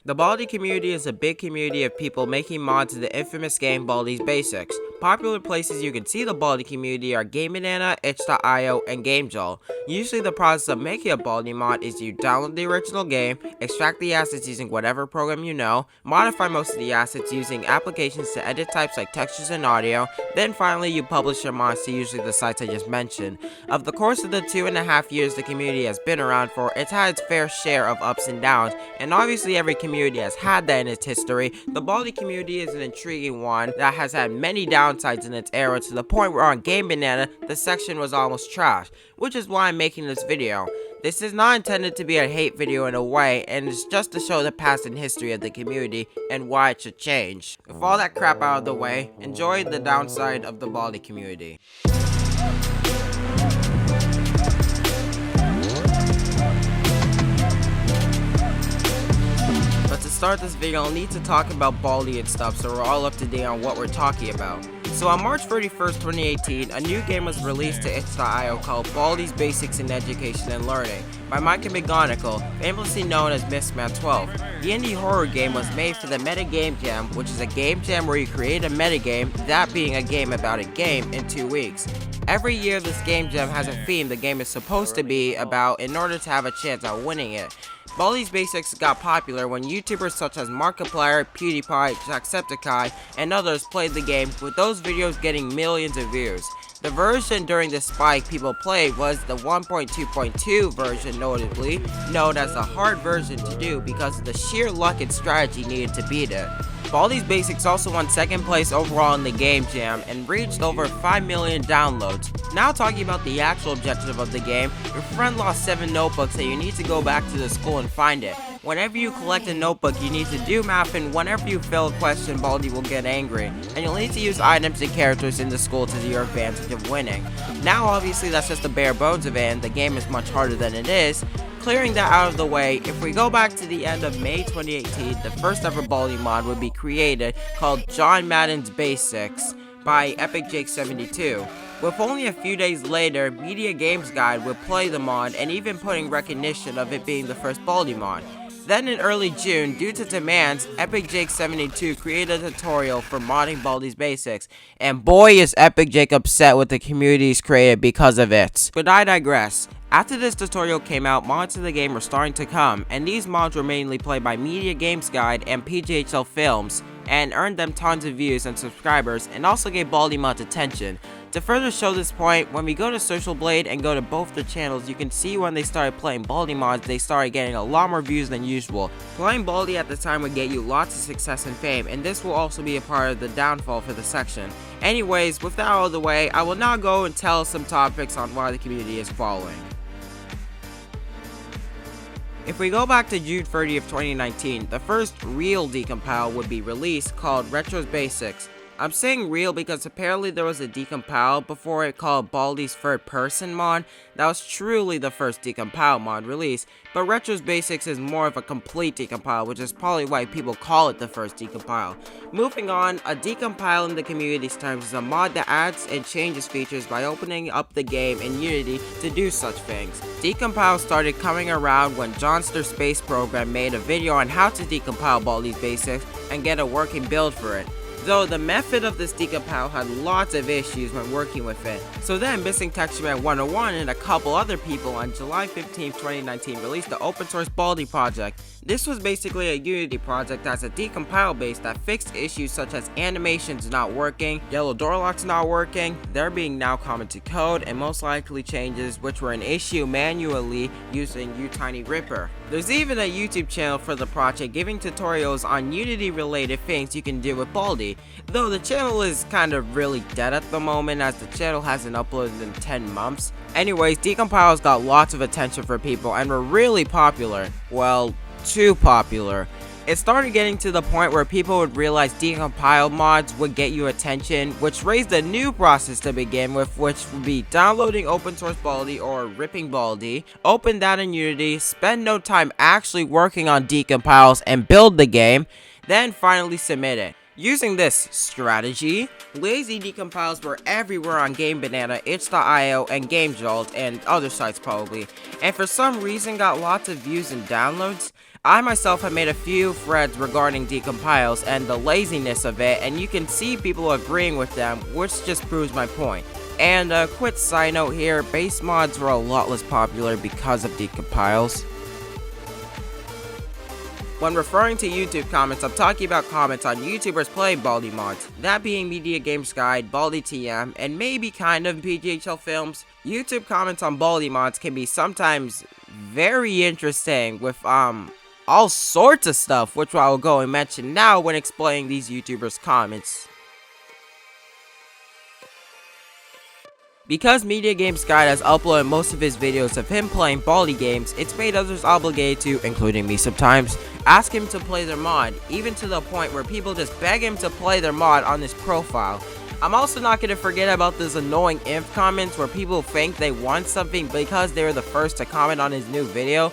The Baldi community is a big community of people making mods to the infamous game Baldi's Basics. Popular places you can see the Baldi community are GameBanana, itch.io, and GameJolt. Usually the process of making a Baldi mod is you download the original game, extract the assets using whatever program you know, modify most of the assets using applications to edit types like textures and audio, then finally you publish your mods to usually the sites I just mentioned. Of the course of the 2.5 years the community has been around for, it's had its fair share of ups and downs, and obviously every community has had that in its history. The Baldi community is an intriguing one that has had many downsides in its era, to the point where on GameBanana the section was almost trash, which is why I'm making this video. This is not intended to be a hate video in a way, and it's just to show the past and history of the community and why it should change. With all that crap out of the way, enjoy the downside of the Baldi community. But to start this video, I'll need to talk about Baldi and stuff so we're all up to date on what we're talking about. So on March 31st, 2018, a new game was released to itch.io called Baldi's Basics in Education and Learning by Manaics, famously known as Mistman 12. The indie horror game was made for the Meta Game Jam, which is a game jam where you create a metagame, that being a game about a game, in 2 weeks. Every year this game jam has a theme the game is supposed to be about in order to have a chance at winning it. Baldi's Basics got popular when YouTubers such as Markiplier, PewDiePie, Jacksepticeye, and others played the game, with those videos getting millions of views. The version during the spike people played was the 1.2.2 version, notably known as the hard version to do because of the sheer luck and strategy needed to beat it. Baldi's Basics also won 2nd place overall in the game jam and reached over 5 million downloads. Now talking about the actual objective of the game, your friend lost 7 notebooks and you need to go back to the school and find it. Whenever you collect a notebook, you need to do math, and whenever you fail a question, Baldi will get angry, and you'll need to use items and characters in the school to your advantage of winning. Now obviously that's just the bare bones of it, and the game is much harder than it is. Clearing that out of the way, if we go back to the end of May 2018, the first ever Baldi mod would be created called John Madden's Basics by EpicJake72. With only a few days later, Media Games Guide would play the mod and even putting recognition of it being the first Baldi mod. Then in early June, due to demands, EpicJake72 created a tutorial for modding Baldi's Basics, and boy is EpicJake upset with the communities created because of it. But I digress. After this tutorial came out, mods to the game were starting to come, and these mods were mainly played by Media Games Guide and PGHL Films, and earned them tons of views and subscribers, and also gave Baldi mods attention. To further show this point, when we go to Social Blade and go to both the channels, you can see when they started playing Baldi mods, they started getting a lot more views than usual. Playing Baldi at the time would get you lots of success and fame, and this will also be a part of the downfall for the section. Anyways, with that out of the way, I will now go and tell some topics on why the community is falling. If we go back to June 30th, 2019, the first real decompile would be released called Retro's Basics. I'm saying real because apparently there was a decompile before it called Baldi's third person mod that was truly the first decompile mod released, but Retro's Basics is more of a complete decompile, which is probably why people call it the first decompile. Moving on, a decompile in the community's terms is a mod that adds and changes features by opening up the game in Unity to do such things. Decompile started coming around when Johnster Space Program made a video on how to decompile Baldi's Basics and get a working build for it. Though the method of this decompile had lots of issues when working with it. So then Missing Texture Man 101 and a couple other people on July 15, 2019 released the open source Baldi project. This was basically a Unity project that's a decompile base that fixed issues such as animations not working, yellow door locks not working, there being now common to code, and most likely changes which were an issue manually using UTinyRipper. There's even a YouTube channel for the project giving tutorials on Unity related things you can do with Baldi, though the channel is kind of really dead at the moment as the channel hasn't uploaded in 10 months. Anyways, decompiles got lots of attention for people and were really popular. Well, too popular. It started getting to the point where people would realize decompile mods would get you attention, which raised a new process to begin with, which would be downloading open source Baldi or ripping Baldi, open that in Unity, spend no time actually working on decompiles and build the game, then finally submit it. Using this strategy, lazy decompiles were everywhere on GameBanana, itch.io, and GameJolt, and other sites probably, and for some reason got lots of views and downloads. I myself have made a few threads regarding decompiles and the laziness of it, and you can see people agreeing with them, which just proves my point. And a quick side note here, base mods were a lot less popular because of decompiles. When referring to YouTube comments, I'm talking about comments on YouTubers playing Baldi mods, that being Media Games Guide, Baldi TM, and maybe kind of PGHL Films. YouTube comments on Baldi mods can be sometimes very interesting with all sorts of stuff, which I will go and mention now when explaining these YouTubers' comments. Because Media Games Guide has uploaded most of his videos of him playing Baldi games, it's made others obligated to, including me sometimes, ask him to play their mod, even to the point where people just beg him to play their mod on his profile. I'm also not going to forget about those annoying inf comments where people think they want something because they were the first to comment on his new video.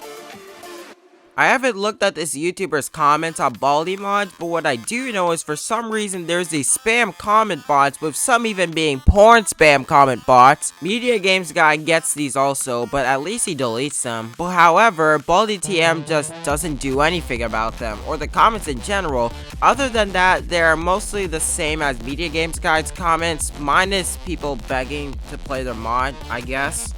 I haven't looked at this YouTuber's comments on Baldi mods, but what I do know is for some reason there's these spam comment bots, with some even being porn spam comment bots. Media Games Guy gets these also, but at least he deletes them. But however, Baldi TM just doesn't do anything about them, or the comments in general. Other than that, they're mostly the same as Media Games Guy's comments, minus people begging to play their mod, I guess.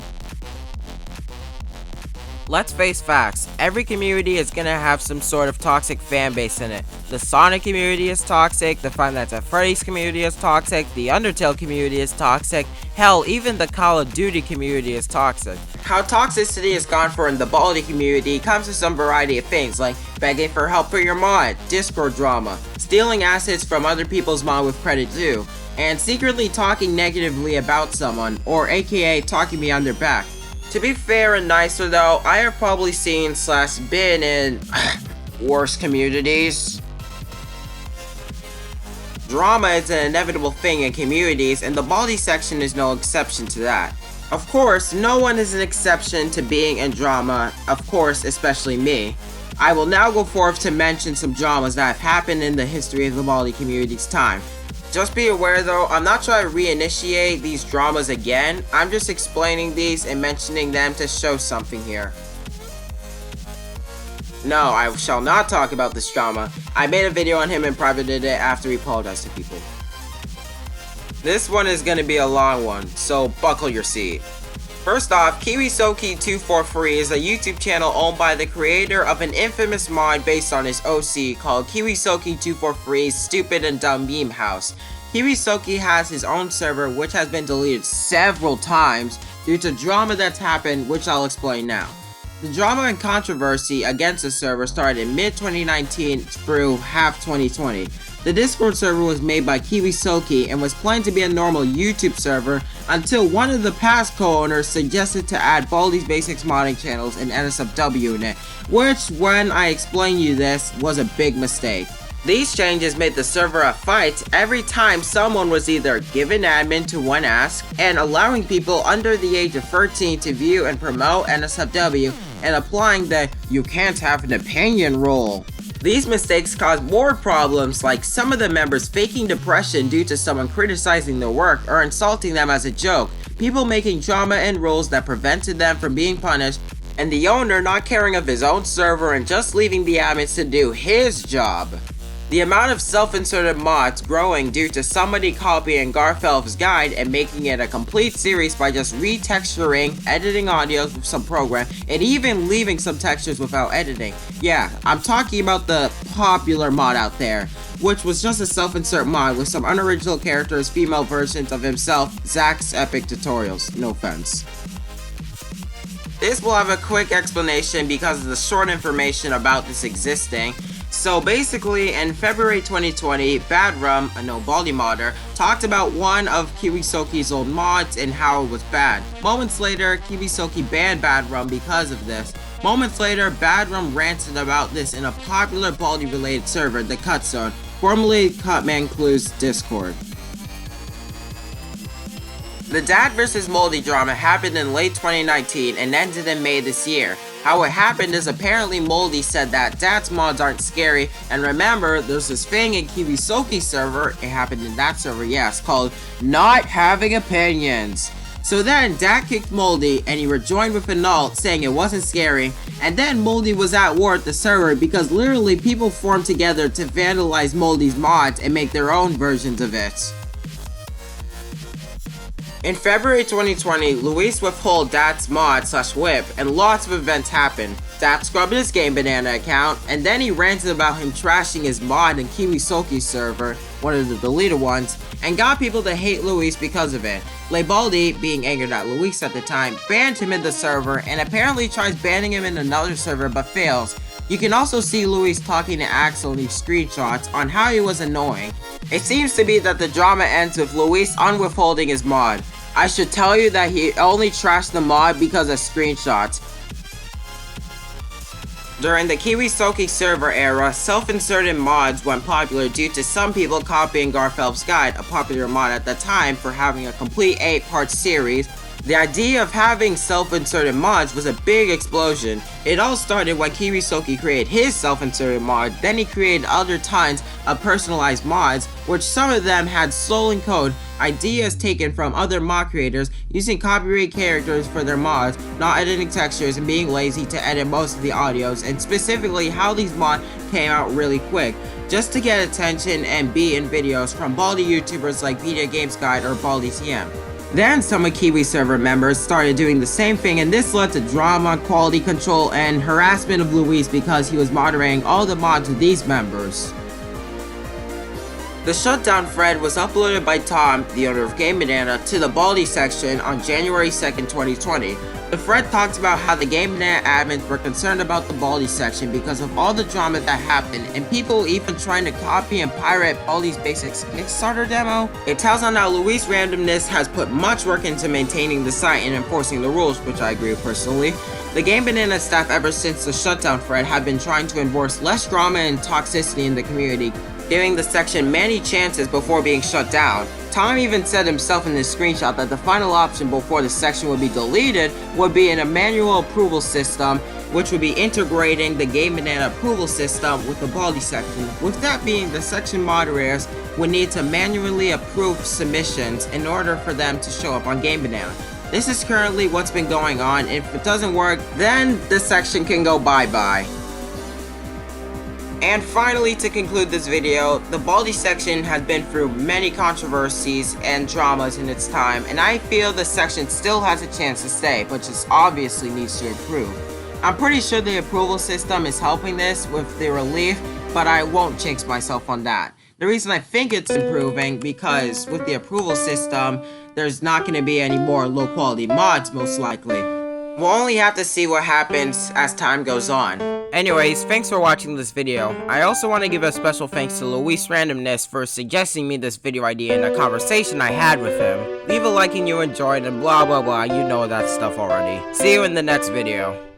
Let's face facts, every community is gonna have some sort of toxic fanbase in it. The Sonic community is toxic, the Five Nights at Freddy's community is toxic, the Undertale community is toxic, hell, even the Call of Duty community is toxic. How toxicity is gone for in the Baldi community comes with some variety of things, like begging for help for your mod, Discord drama, stealing assets from other people's mod with credit due, and secretly talking negatively about someone, or aka talking behind their back. To be fair and nicer though, I have probably seen / been in worse communities. Drama is an inevitable thing in communities, and the Baldi section is no exception to that. Of course, no one is an exception to being in drama, of course, especially me. I will now go forth to mention some dramas that have happened in the history of the Baldi community's time. Just be aware though, I'm not trying to reinitiate these dramas again, I'm just explaining these and mentioning them to show something here. No, I shall not talk about this drama. I made a video on him and privated it after he apologized to people. This one is gonna be a long one, so buckle your seat. First off, Kiwisoki 243 is a YouTube channel owned by the creator of an infamous mod based on his OC called Kiwisoki 243's Stupid and Dumb Meme House. Kiwisoki has his own server which has been deleted several times due to drama that's happened, which I'll explain now. The drama and controversy against the server started in mid-2019 through half 2020. The Discord server was made by Kiwisoki and was planned to be a normal YouTube server until one of the past co-owners suggested to add Baldi's Basics modding channels and NSFW in it, which, when I explain you this, was a big mistake. These changes made the server a fight every time someone was either given admin to one ask, and allowing people under the age of 13 to view and promote NSFW, and applying the "you can't have an opinion" rule. These mistakes caused more problems, like some of the members faking depression due to someone criticizing their work or insulting them as a joke, people making drama and rules that prevented them from being punished, and the owner not caring of his own server and just leaving the admins to do his job. The amount of self-inserted mods growing due to somebody copying Garfeld's guide and making it a complete series by just retexturing, editing audios with some program, and even leaving some textures without editing. Yeah, I'm talking about the popular mod out there, which was just a self-insert mod with some unoriginal characters, female versions of himself, Zach's epic tutorials, no offense. This will have a quick explanation because of the short information about this existing. So basically, in February 2020, Badrum, a no Baldi modder, talked about one of Kiwisoki's old mods and how it was bad. Moments later, Kiwisoki banned Badrum because of this. Moments later, Badrum ranted about this in a popular Baldi related server, the Cut Zone, formerly Cutman Clue's Discord. The Dad vs. Moldy drama happened in late 2019 and ended in May this year. How it happened is apparently Moldy said that Dad's mods aren't scary, and remember, there's this thing in Kiwisoki server, it happened in that server, yes, called not having opinions. So then Dad kicked Moldy and he rejoined with Analt saying it wasn't scary, and then Moldy was at war at the server because literally people formed together to vandalize Moldy's mods and make their own versions of it. In February 2020, Luis withheld Dad's mod / whip, and lots of events happened. Dad scrubbed his GameBanana account, and then he ranted about him trashing his mod in Kiwisoki server, one of the deleted ones, and got people to hate Luis because of it. Baldi, being angered at Luis at the time, banned him in the server, and apparently tries banning him in another server but fails. You can also see Luis talking to Axel in these screenshots on how he was annoying. It seems to be that the drama ends with Luis unwithholding his mod. I should tell you that he only trashed the mod because of screenshots. During the Kiwisoki server era, self-inserted mods went popular due to some people copying Garfeld's Guide, a popular mod at the time for having a complete 8-part series. The idea of having self-inserted mods was a big explosion. It all started when Kiwisoki created his self-inserted mod, then he created other tons of personalized mods, which some of them had stolen code, ideas taken from other mod creators, using copyright characters for their mods, not editing textures, and being lazy to edit most of the audios, and specifically how these mods came out really quick, just to get attention and be in videos from Baldi YouTubers like Video Games Guide or BALDI'S. Then some of Kiwi server members started doing the same thing, and this led to drama, quality control, and harassment of Luis because he was moderating all the mods of these members. The shutdown thread was uploaded by Tom, the owner of GameBanana, to the Baldi section on January 2nd, 2020. The thread talks about how the GameBanana admins were concerned about the Baldi section because of all the drama that happened, and people even trying to copy and pirate Baldi's Basics Kickstarter demo. It tells on how Luis Randomness has put much work into maintaining the site and enforcing the rules, which I agree with personally. The GameBanana staff ever since the shutdown thread have been trying to enforce less drama and toxicity in the community, giving the section many chances before being shut down. Tom even said himself in this screenshot that the final option before the section would be deleted would be an manual approval system, which would be integrating the GameBanana approval system with the Baldi section. With that being, the section moderators would need to manually approve submissions in order for them to show up on GameBanana. This is currently what's been going on. If it doesn't work, then the section can go bye-bye. And finally, to conclude this video, the Baldi section has been through many controversies and dramas in its time, and I feel the section still has a chance to stay, but just obviously needs to improve. I'm pretty sure the approval system is helping this with the relief, but I won't jinx myself on that. The reason I think it's improving, because with the approval system, there's not going to be any more low quality mods most likely. We'll only have to see what happens as time goes on. Anyways, thanks for watching this video. I also want to give a special thanks to Luis Randomness for suggesting me this video idea in a conversation I had with him. Leave a like and you enjoyed and blah blah blah, you know that stuff already. See you in the next video.